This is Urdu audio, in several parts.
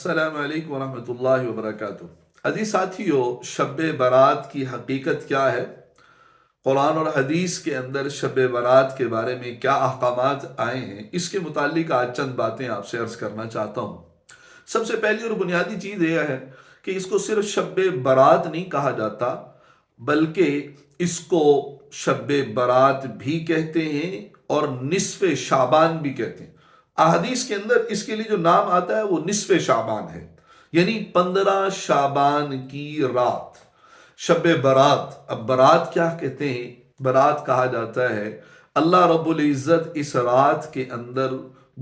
السلام علیکم ورحمۃ اللہ وبرکاتہ۔ عزیز ساتھیو، شب برات کی حقیقت کیا ہے؟ قرآن اور حدیث کے اندر شب برات کے بارے میں کیا احکامات آئے ہیں، اس کے متعلق آج چند باتیں آپ سے عرض کرنا چاہتا ہوں۔ سب سے پہلی اور بنیادی چیز یہ ہے کہ اس کو صرف شب برات نہیں کہا جاتا، بلکہ اس کو شب برات بھی کہتے ہیں اور نصف شعبان بھی کہتے ہیں۔ احادیث کے اندر اس کے لیے جو نام آتا ہے وہ نصف شعبان ہے، یعنی 15 شعبان کی رات شب برات۔ اب برات کیا کہتے ہیں؟ برات کہا جاتا ہے اللہ رب العزت اس رات کے اندر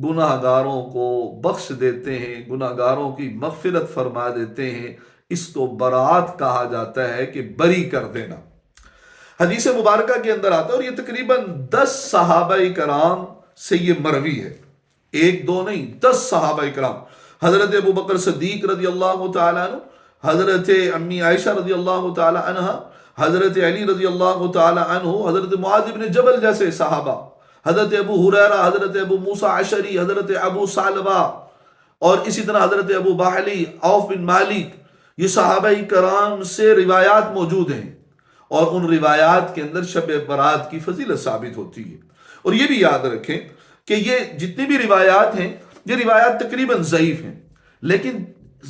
گناہ گاروں کو بخش دیتے ہیں، گناہ گاروں کی مغفرت فرما دیتے ہیں۔ اس کو برات کہا جاتا ہے کہ بری کر دینا۔ حدیث مبارکہ کے اندر آتا ہے، اور یہ تقریباً 10 صحابہ کرام سے یہ مروی ہے، ایک دو نہیں، 10 صحابہ کرام۔ حضرت ابو بکر صدیق رضی اللہ تعالیٰ عنہ، حضرت امی عائشہ رضی اللہ تعالیٰ عنہ، حضرت علی رضی اللہ تعالیٰ عنہ، حضرت معاذ بن جبل جیسے صحابہ، حضرت ابو ہریرہ، حضرت ابو موسیٰ عشری، حضرت ابو ثعلبہ، اور اسی طرح حضرت ابو بحلی، عوف بن مالک، یہ صحابہ کرام سے روایات موجود ہیں، اور ان روایات کے اندر شب برات کی فضیلت ثابت ہوتی ہے۔ اور یہ بھی یاد رکھیں کہ یہ جتنی بھی روایات ہیں، یہ روایات تقریباً ضعیف ہیں، لیکن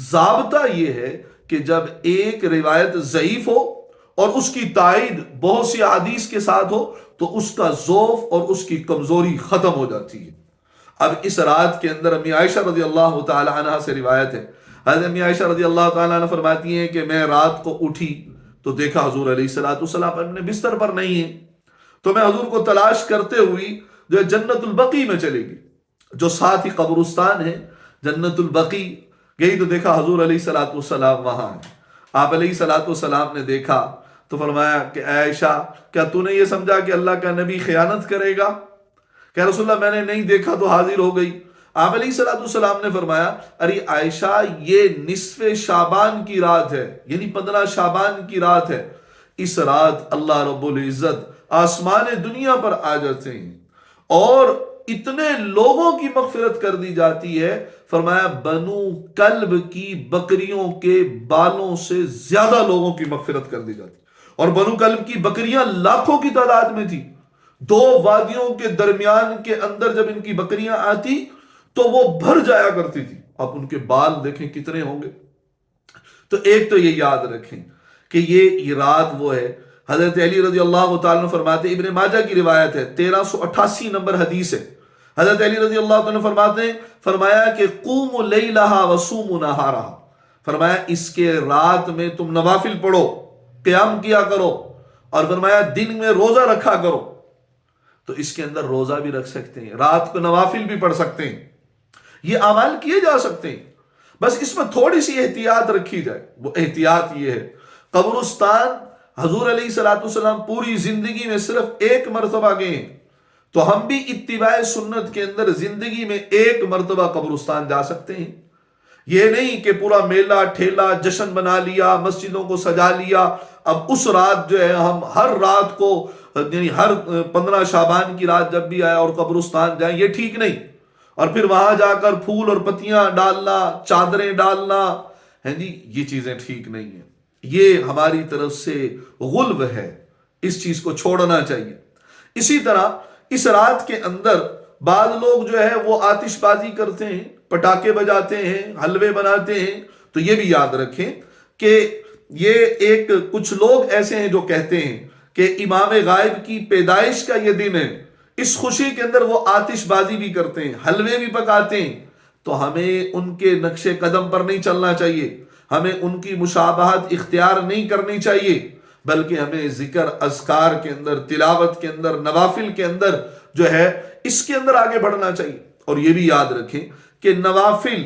ضابطہ یہ ہے کہ جب ایک روایت ضعیف ہو اور اس کی تائید بہت سی احادیث کے ساتھ ہو تو اس کا ضعف اور اس کی کمزوری ختم ہو جاتی ہے۔ اب اس رات کے اندر امی عائشہ رضی اللہ تعالی عنہ سے روایت ہے، حضرت امی عائشہ رضی اللہ تعالی عنہ فرماتی ہیں کہ میں رات کو اٹھی تو دیکھا حضور علیہ الصلوۃ والسلام اپنے بستر پر نہیں ہیں، تو میں حضور کو تلاش کرتے ہوئی جو ہے جنت البقیع میں چلے گی، جو ساتھ ہی قبرستان ہے جنت البقیع، گئی تو دیکھا حضور علیہ الصلوۃ والسلام وہاں ہیں۔ آپ علیہ الصلوۃ والسلام نے دیکھا تو فرمایا کہ اے عائشہ، کیا تو نے یہ سمجھا کہ اللہ کا نبی خیانت کرے گا؟ کہ رسول اللہ میں نے نہیں دیکھا تو حاضر ہو گئی۔ آپ علیہ الصلوۃ والسلام نے فرمایا ارے عائشہ، یہ نصف شعبان کی رات ہے، یعنی 15 شعبان کی رات ہے۔ اس رات اللہ رب العزت آسمان دنیا پر آ جاتے ہیں اور اتنے لوگوں کی مغفرت کر دی جاتی ہے، فرمایا بنو کلب کی بکریوں کے بالوں سے زیادہ لوگوں کی مغفرت کر دی جاتی، اور بنو کلب کی بکریاں لاکھوں کی تعداد میں تھی۔ 2 وادیوں کے درمیان کے اندر جب ان کی بکریاں آتی تو وہ بھر جایا کرتی تھی۔ اب ان کے بال دیکھیں کتنے ہوں گے۔ تو ایک تو یہ یاد رکھیں کہ یہ رات وہ ہے۔ حضرت علی رضی اللہ تعالیٰ عنہ فرماتے ہیں، ابن ماجہ کی روایت ہے، 1388 نمبر حدیث ہے، حضرت علی رضی اللہ تعالیٰ عنہ فرماتے ہیں، فرمایا کہ قوموا لیلہا وصوموا نہارہا، فرمایا اس کے رات میں تم نوافل پڑھو، قیام کیا کرو، اور فرمایا دن میں روزہ رکھا کرو۔ تو اس کے اندر روزہ بھی رکھ سکتے ہیں، رات کو نوافل بھی پڑھ سکتے ہیں، یہ اعمال کیے جا سکتے ہیں، بس اس میں تھوڑی سی احتیاط رکھی جائے۔ وہ احتیاط یہ ہے، قبرستان حضور علیہ الصلوۃ والسلام پوری زندگی میں صرف 1 مرتبہ گئے ہیں، تو ہم بھی اتباع سنت کے اندر زندگی میں 1 مرتبہ قبرستان جا سکتے ہیں۔ یہ نہیں کہ پورا میلہ ٹھیلا جشن بنا لیا، مسجدوں کو سجا لیا، اب اس رات جو ہے ہم ہر رات کو، یعنی ہر 15 شعبان کی رات جب بھی آئے اور قبرستان جائیں، یہ ٹھیک نہیں۔ اور پھر وہاں جا کر پھول اور پتیاں ڈالنا، چادریں ڈالنا، ہیں جی، یہ چیزیں ٹھیک نہیں ہیں، یہ ہماری طرف سے غلو ہے، اس چیز کو چھوڑنا چاہیے۔ اسی طرح اس رات کے اندر بعض لوگ جو ہے وہ آتش بازی کرتے ہیں، پٹاخے بجاتے ہیں، حلوے بناتے ہیں، تو یہ بھی یاد رکھیں کہ یہ کچھ لوگ ایسے ہیں جو کہتے ہیں کہ امام غائب کی پیدائش کا یہ دن ہے، اس خوشی کے اندر وہ آتش بازی بھی کرتے ہیں، حلوے بھی پکاتے ہیں، تو ہمیں ان کے نقش قدم پر نہیں چلنا چاہیے، ہمیں ان کی مشابہت اختیار نہیں کرنی چاہیے، بلکہ ہمیں ذکر اذکار کے اندر، تلاوت کے اندر، نوافل کے اندر جو ہے اس کے اندر آگے بڑھنا چاہیے۔ اور یہ بھی یاد رکھیں کہ نوافل،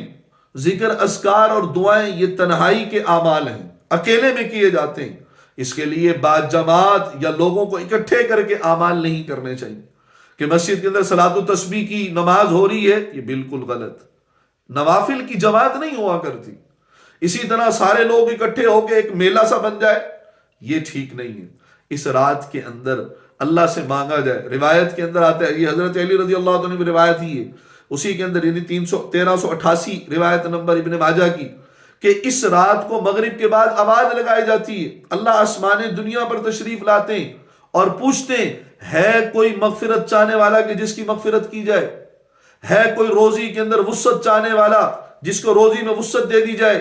ذکر اذکار اور دعائیں یہ تنہائی کے اعمال ہیں، اکیلے میں کیے جاتے ہیں، اس کے لیے بعض جماعت یا لوگوں کو اکٹھے کر کے اعمال نہیں کرنے چاہیے۔ کہ مسجد کے اندر صلاۃ التسبیح کی نماز ہو رہی ہے، یہ بالکل غلط، نوافل کی جماعت نہیں ہوا کرتی۔ اسی طرح سارے لوگ اکٹھے ہو کے ایک میلہ سا بن جائے، یہ ٹھیک نہیں ہے۔ اس رات کے اندر اللہ سے مانگا جائے، روایت کے اندر آتا ہے، یہ حضرت علی رضی اللہ عنہ کی روایت ہی ہے، اسی کے اندر یعنی 1388 روایت نمبر ابن ماجہ کی، کہ اس رات کو مغرب کے بعد آواز لگائی جاتی ہے، اللہ آسمان دنیا پر تشریف لاتے ہیں اور پوچھتے ہیں ہے کوئی مغفرت چاہنے والا کہ جس کی مغفرت کی جائے، ہے کوئی روزی کے اندر وسعت چاہنے والا جس کو روزی میں وسعت دے دی جائے،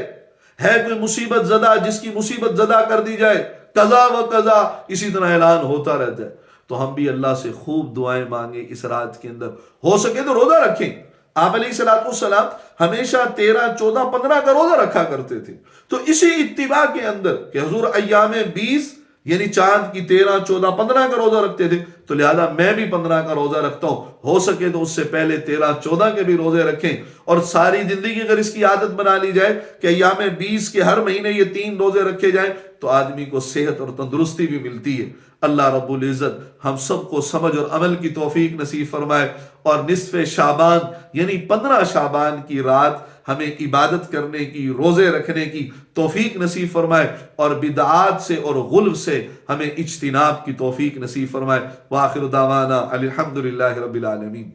ہے کوئی مصیبت زدہ جس کی مصیبت زدہ کر دی جائے، قضا و قضا، اسی طرح اعلان ہوتا رہتا ہے۔ تو ہم بھی اللہ سے خوب دعائیں مانگیں اس رات کے اندر، ہو سکے تو روزہ رکھیں۔ آپ علیہ السلام ہمیشہ 13، 14، 15 کا روزہ رکھا کرتے تھے۔ تو اسی اتباع کے اندر کہ حضور ایام 20 یعنی چاند کی 13، 14، 15 کا روزہ رکھتے تھے، تو لہذا میں بھی 15 کا روزہ رکھتا ہوں، ہو سکے تو اس سے پہلے 13، 14 کے بھی روزے رکھیں، اور ساری زندگی اگر اس کی عادت بنا لی جائے کہ ایام 20 کے ہر مہینے یہ 3 روزے رکھے جائیں تو آدمی کو صحت اور تندرستی بھی ملتی ہے۔ اللہ رب العزت ہم سب کو سمجھ اور عمل کی توفیق نصیب فرمائے، اور نصف شعبان یعنی 15 شعبان کی رات ہمیں عبادت کرنے کی، روزے رکھنے کی توفیق نصیب فرمائے، اور بدعات سے اور غلو سے ہمیں اجتناب کی توفیق نصیب فرمائے۔ وآخر دعوانا الحمدللہ رب العالمین۔